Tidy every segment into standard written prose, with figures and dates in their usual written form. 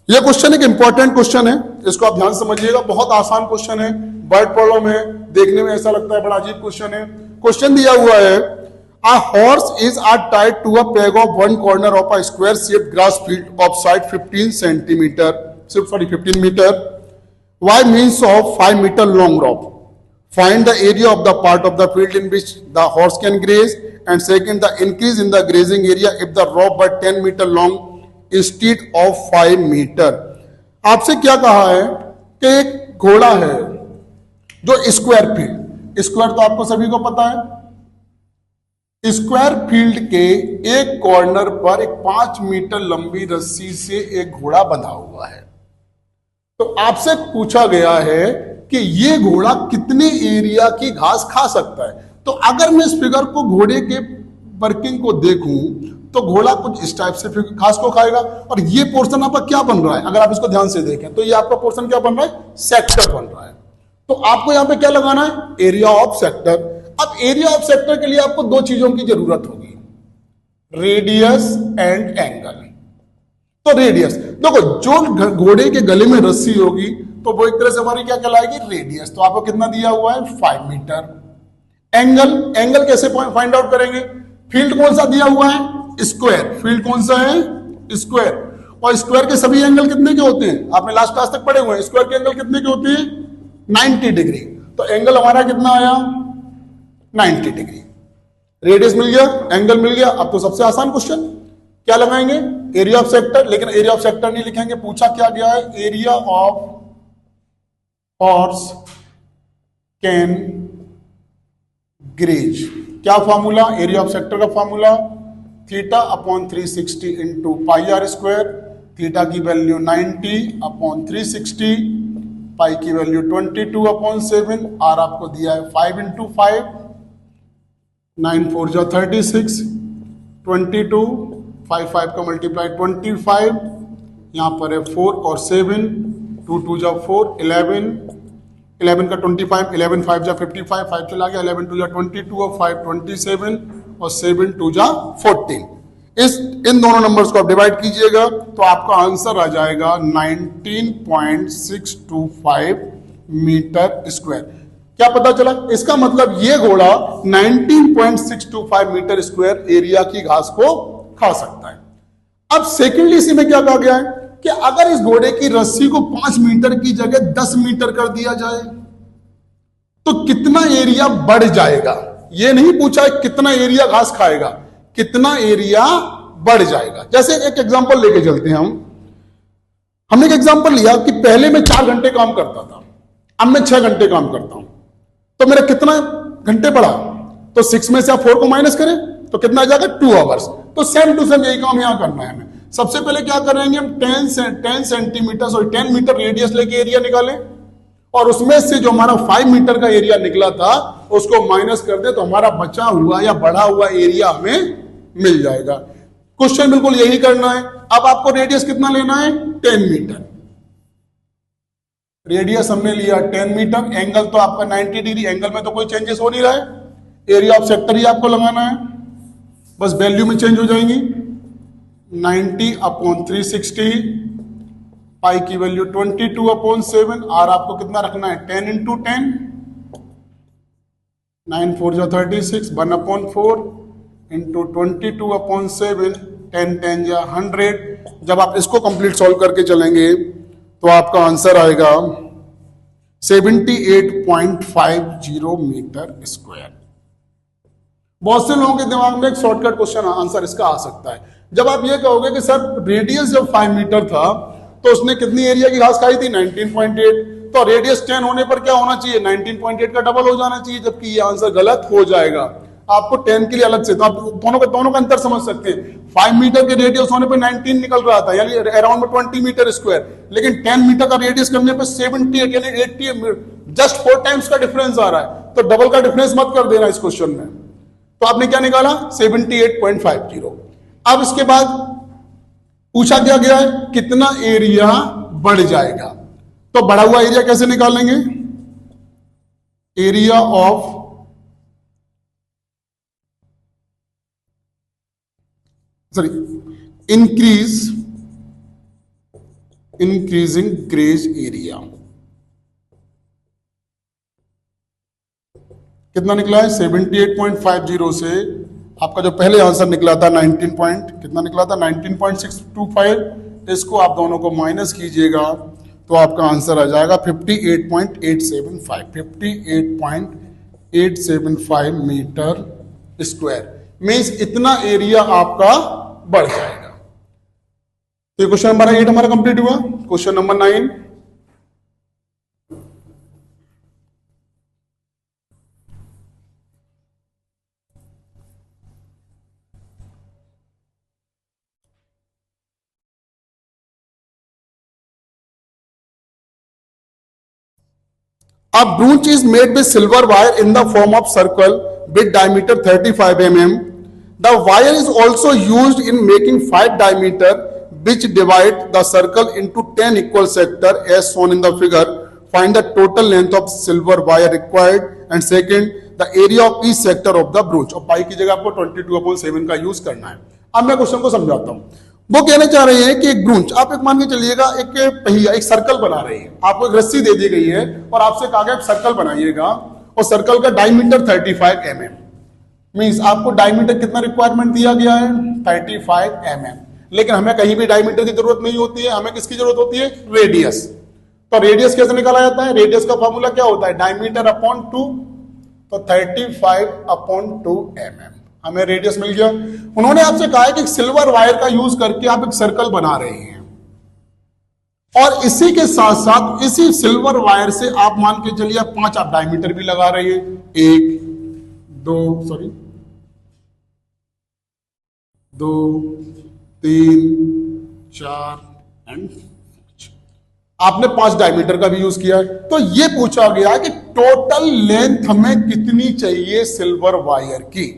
ये क्वेश्चन एक important question है, इसको आप ध्यान से समझिएगा। बहुत आसान क्वेश्चन है, वर्ड प्रॉब्लम है, देखने में ऐसा लगता है बड़ा अजीब क्वेश्चन है। क्वेश्चन दिया हुआ है, a horse is tied to a peg of one corner of a square shaped grass field of side 15 centimeter, sorry 15 meter, by means of 5 meter long rope. Find the area of the part of the field in which the horse can graze, and second, the increase in the grazing area if the rope were 10 meter long instead of 5 meter. आपसे क्या कहा है कि एक घोड़ा है जो square field, square तो आपको सभी को पता है, स्क्वायर फील्ड के एक कॉर्नर पर एक 5 मीटर लंबी रस्सी से एक घोड़ा बंधा हुआ है। तो आपसे पूछा गया है कि ये घोड़ा कितने एरिया की घास खा सकता है। तो अगर मैं इस फिगर को घोड़े के वर्किंग को देखूं तो घोड़ा कुछ इस टाइप से घास को खाएगा, और ये पोर्शन आपका क्या बन रहा है, अगर आप इसको ध्यान से देखें तो ये आपका पोर्शन क्या बन रहा है, सेक्टर बन रहा है। तो आपको यहां पे क्या लगाना है, एरिया ऑफ सेक्टर। अब एरिया ऑफ सेक्टर के लिए आपको दो चीजों की जरूरत होगी, रेडियस एंड एंगल। तो रेडियस देखो, जो घोड़े के गले में रस्सी होगी तो वो एक तरह से हमारी क्या कहलाएगी, रेडियस। तो आपको कितना दिया हुआ है, 5 मीटर। एंगल, एंगल कैसे फाइंड आउट करेंगे, फील्ड कौन सा दिया हुआ है, स्क्वायर, फील्ड कौन सा है, स्क्वायर। और स्क्वायर के सभी एंगल कितने के होते हैं, आपने लास्ट क्लास तक पढ़े हुए हैं, स्क्वायर के एंगल कितने के होते हैं, 90 डिग्री। तो एंगल हमारा कितना आया, 90 डिग्री। रेडियस मिल गया, एंगल मिल गया। अब तो सबसे आसान क्वेश्चन क्या लगाएंगे, एरिया ऑफ सेक्टर। लेकिन एरिया ऑफ सेक्टर नहीं लिखेंगे, पूछा क्या गया है, area of horse can graze. क्या फॉर्मूला, एरिया ऑफ सेक्टर का formula theta upon 360 into pi r square. Theta की वैल्यू 90 अपॉन 360, पाई की वैल्यू 22 अपॉन 7, आर आपको दिया है 5 इंटू 5, 9 4 जा 36, 22, 5 5 का मल्टीप्लाई 25, यहाँ पर है 4 और 7, 2 2 जा 4, 11, 11 का 25, 11 5 जा 55, 5 चला गया, 11 2 जा 22 और 5 27 और 7 2 जा 14। इन दोनों नंबर्स को आप डिवाइड कीजिएगा तो आपका आंसर आ जाएगा 19.625 मीटर स्क्वायर। क्या पता चला, इसका मतलब ये घोड़ा 19.625 मीटर स्क्वायर एरिया की घास को खा सकता है। अब सेकेंडली इसी में क्या कहा गया है कि अगर इस घोड़े की रस्सी को 5 मीटर की जगह 10 मीटर कर दिया जाए तो कितना एरिया बढ़ जाएगा। ये नहीं पूछा है कितना एरिया घास खाएगा, कितना एरिया बढ़ जाएगा। जैसे एक एग्जांपल लेके चलते हैं हमने एक एग्जांपल लिया कि पहले मैं 4 घंटे काम करता था, अब मैं 6 घंटे काम करता हूं, तो मेरा कितना घंटे बढ़ा, तो 6 में से आप 4 को माइनस करें तो कितना आ जाएगा, 2 आवर्स। तो सेम टू सेम यही काम यहां करना है हमें। सबसे पहले क्या करेंगे हम, 10 सेंटीमीटर सॉरी 10 मीटर रेडियस लेके एरिया निकालें, और उसमें से जो हमारा 5 मीटर का एरिया निकला था उसको माइनस कर दे तो हमारा बचा हुआ या बढ़ा हुआ एरिया हमें मिल जाएगा। क्वेश्चन बिल्कुल यही करना है। अब आपको रेडियस कितना लेना है, 10 मीटर। रेडियस हमने लिया 10 मीटर, एंगल तो आपका 90 डिग्री, एंगल में तो कोई चेंजेस हो नहीं रहा है, एरिया ऑफ सेक्टर ही आपको लगाना है, बस वैल्यू में चेंज हो जाएंगी। 90 अपॉन 360, पाई की वैल्यू 22 अपॉन 7, आर आपको कितना रखना है, 10 इंटू 10, 9 4 जा 36, 1 अपॉन 4 इंटू 22 अपॉन 7, 10 10 जा 100। जब आप इसको कंप्लीट सॉल्व करके चलेंगे तो आपका आंसर आएगा 78.50 मीटर स्क्वायर। बहुत से लोगों के दिमाग में एक शॉर्टकट क्वेश्चन आंसर इसका आ सकता है। जब आप ये कहोगे कि सर रेडियस जब 5 मीटर था तो उसने कितनी एरिया की घास खाई थी, 19.8, तो रेडियस 10 होने पर क्या होना चाहिए, 19.8 का डबल हो जाना चाहिए, जबकि ये आंसर गलत हो जाएगा। आपको 10 के लिए अलग से, तो आप दोनों का अंतर समझ सकते हैं। 5 मीटर के रेडियस होने पर 19 निकल रहा था, यानी अराउंड 20 मीटर स्क्वायर, लेकिन 10 मीटर का रेडियस करने पर 78 यानी 80, जस्ट 4 टाइम्स का डिफरेंस आ रहा है। तो डबल का डिफरेंस मत कर देना इस क्वेश्चन में। तो आपने क्या निकाला, 78.50। अब इसके बाद पूछा क्या गया है, कितना एरिया बढ़ जाएगा। तो बढ़ा हुआ एरिया कैसे निकालेंगे, area of increase increasing graze area. कितना निकला है 78.50 से आपका जो पहले आंसर निकला था 19 पॉइंट कितना निकला था 19.625, इसको आप दोनों को माइनस कीजिएगा तो आपका आंसर आ जाएगा 58.875 58.875 मीटर स्क्वायर। मीन्स इतना एरिया आपका बढ़ जाएगा। तो क्वेश्चन नंबर 8 हमारा कंप्लीट हुआ। Question number 9, a brooch is made with silver wire in the form of circle with diameter 35 mm. The wire is also used in making 5 diameter which divide the circle into 10 equal sector as shown in the figure. Find the total length of silver wire required and second the area of each sector of the brooch. और पाई की जगह आपको 22/7 का use करना है। अब मैं question को समझाता हूं। वो कहना चाह रहे हैं कि एक ब्रूंच, आप एक मान के चलिएगा एक पहिया, एक सर्कल बना रही है, आपको एक रस्सी दे दी गई है और आपसे कहा गया सर्कल बनाइएगा और सर्कल का डायमीटर 35 mm। मींस आपको डायमीटर कितना रिक्वायरमेंट दिया गया है 35 mm, लेकिन हमें कहीं भी डायमीटर की जरूरत नहीं होती है, हमें किसकी जरूरत होती है रेडियस। तो रेडियस कैसे निकाला जाता है, रेडियस का फॉर्मूला क्या होता है डायमीटर अपॉन 2, तो 35/2 mm हमें रेडियस मिल गया। उन्होंने आपसे कहा है कि सिल्वर वायर का यूज करके आप एक सर्कल बना रहे हैं और इसी के साथ साथ इसी सिल्वर वायर से आप मान के चलिए 5 आप डायमीटर भी लगा रहे हैं, 1 2 3 4 एंड 5 आपने 5 डायमीटर का भी यूज किया है। तो ये पूछा गया कि टोटल लेंथ हमें कितनी चाहिए सिल्वर वायर की।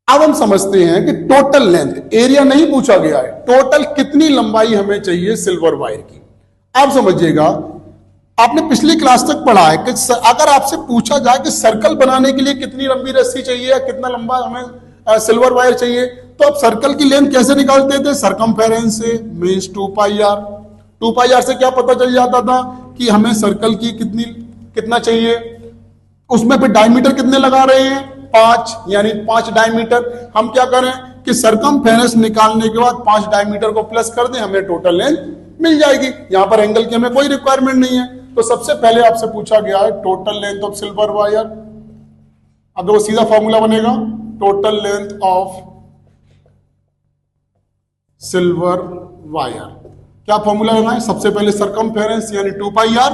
अब हम समझते हैं कि टोटल लेंथ, एरिया नहीं पूछा गया है, टोटल कितनी लंबाई हमें चाहिए सिल्वर वायर की। आप समझिएगा, आपने पिछली क्लास तक पढ़ा है कि अगर आपसे पूछा जाए कि सर्कल बनाने के लिए कितनी लंबी रस्सी चाहिए या कितना लंबा हमें सिल्वर वायर चाहिए, तो आप सर्कल की लेंथ कैसे निकालते थे सरकमफेरेंस से, मींस 2πr। 2πr से क्या पता चल जाता था कि हमें सर्कल की कितना चाहिए। उसमें फिर डायमीटर कितने लगा रहे हैं 5, यानी 5 डायमीटर। हम क्या करें कि सरकमफेरेंस निकालने के बाद 5 डायमीटर को प्लस कर दें, हमें टोटल लेंथ मिल जाएगी। यहां पर एंगल की हमें कोई रिक्वायरमेंट नहीं है। तो सबसे पहले आपसे पूछा गया है total length of silver wire. अब वो सीधा फॉर्मूला बनेगा total length of silver wire. क्या फॉर्मूला लगाएं, सबसे पहले सरकमफेरेंस यानी 2πr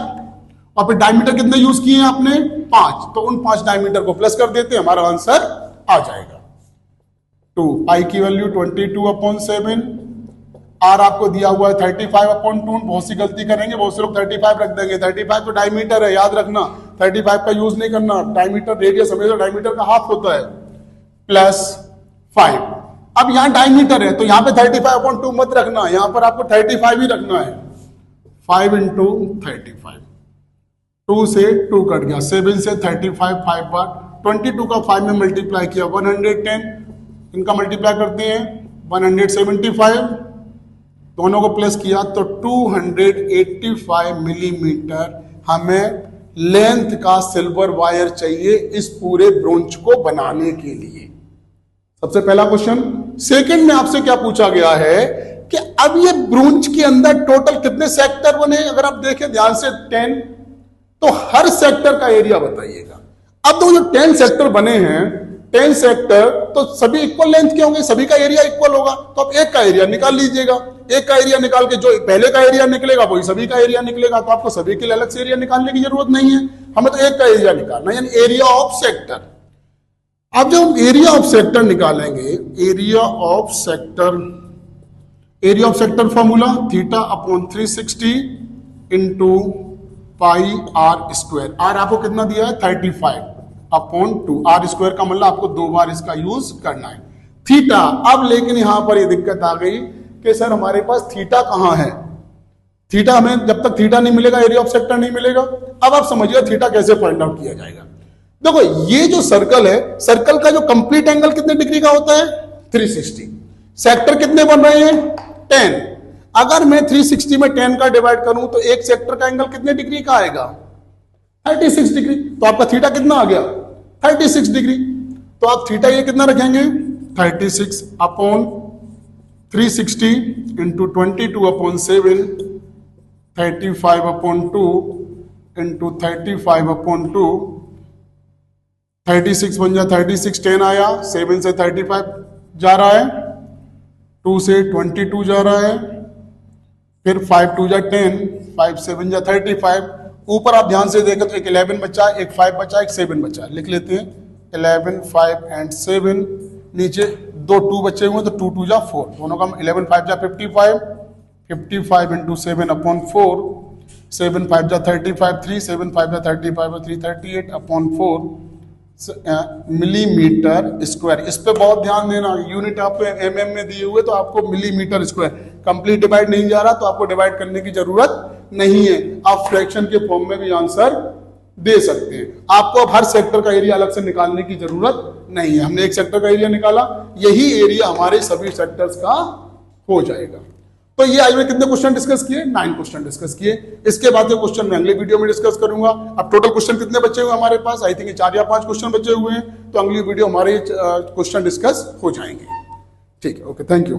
और फिर डायमीटर कितने यूज किए हैं आपने 5, तो उन 5 डायमीटर को प्लस कर देते हैं, हमारा आंसर आ जाएगा 2। पाई की वैल्यू 22/7, आर आपको दिया हुआ है 35/2। बहुत सी गलती करेंगे, बहुत से लोग 35 रख देंगे। 35 तो डायमीटर है, याद रखना 35 का यूज नहीं करना। डायमीटर रेडियस हमेशा डायमीटर का हाफ होता है, +5। अब यहां डायमीटर है तो यहां पे 35/2 मत रखना, यहां पर आपको 35 ही रखना है। 5 × 35, 2 से 2 कट गया, 7 से 35 5 बार, 22 का 5 में मल्टीप्लाई किया 110, इनका मल्टीप्लाई करते हैं 175, दोनों को प्लस किया तो 285 मिलीमीटर हमें लेंथ का सिल्वर वायर चाहिए इस पूरे ब्रोंच को बनाने के लिए। सबसे पहला क्वेश्चन। सेकंड में आपसे क्या पूछा गया है कि अब ये ब्रोंच के अंदर टोटल कितने सेक्टर बने। अगर आप देखें ध्यान से 10, तो हर सेक्टर का एरिया बताइएगा। अब तो जो 10 सेक्टर बने हैं, 10 सेक्टर तो सभी इक्वल लेंथ के होंगे, सभी का एरिया इक्वल होगा। तो आप एक का एरिया निकाल लीजिएगा, एक का एरिया निकाल के जो पहले का एरिया निकलेगा वही सभी का एरिया निकलेगा। तो आपको सभी के लिए अलग से एरिया निकालने की जरूरत नहीं है, हमें तो एक का एरिया निकालना है, यानी एरिया ऑफ सेक्टर। अब जब हम एरिया ऑफ सेक्टर निकालेंगे, area of sector formula θ/360 into πr²। R आपको कितना दिया है 35/2। r² का मतलब आपको 2 बार इसका यूज करना है। थीटा, अब लेकिन यहां पर ये दिक्कत आ गई कि सर हमारे पास थीटा कहां है। थीटा हमें जब तक थीटा नहीं मिलेगा एरिया ऑफ सेक्टर नहीं मिलेगा। अब आप समझिए थीटा कैसे फाइंड आउट किया जाएगा। देखो ये जो सर्कल है, सर्कल का जो कंप्लीट एंगल कितने डिग्री का होता है 360। सेक्टर कितने बन रहे हैं 10। अगर मैं 360 में 10 का डिवाइड करूं तो एक सेक्टर का एंगल कितने डिग्री का आएगा? 36 डिग्री। तो आपका थीटा कितना आ गया? 36 डिग्री। तो आप थीटा ये कितना रखेंगे? 36 अपॉन 360 इंटू 22/7, 35/2 इंटू 35/2, 36 बन जा 36, 10 आया, 7 से 35 जा रहा है, 2 से 22 जा रहा है, फिर 5 2 जा 10, 5 7 जा 35। ऊपर आप ध्यान से देखें तो एक 11 बचा, एक 5 बचा, एक 7 बचा, लिख लेते हैं 11 5 एंड 7। नीचे 2 2 बचे हुए तो 2 2 जा 4, दोनों का 11 5 जा 55, 55 इंटू 7/4, 7 5 जा 35, 3 7 5 जा 35 और 3 38/4 मिलीमीटर स्क्वायर। इस पे बहुत ध्यान देना, यूनिट आपको एमएम में दिए हुए तो आपको मिलीमीटर स्क्वायर, कंप्लीट डिवाइड नहीं जा रहा तो आपको डिवाइड करने की जरूरत नहीं है, आप फ्रैक्शन के फॉर्म में भी आंसर दे सकते हैं। आपको अब हर सेक्टर का एरिया अलग से निकालने की जरूरत नहीं है। हमने एक सेक्टर का एरिया निकाला, यही एरिया हमारे सभी सेक्टर्स का हो जाएगा। तो ये आज मैं कितने क्वेश्चन डिस्कस किए? 9 क्वेश्चन डिस्कस किए। इसके बाद के क्वेश्चन मैं अगली वीडियो में डिस्कस करूंगा। अब टोटल क्वेश्चन कितने बचे हुए हमारे पास? आई थिंक 4 या 5 क्वेश्चन बचे हुए हैं, तो अगली वीडियो हमारे क्वेश्चन डिस्कस हो जाएंगे। ठीक है, ओके, थैंक यू।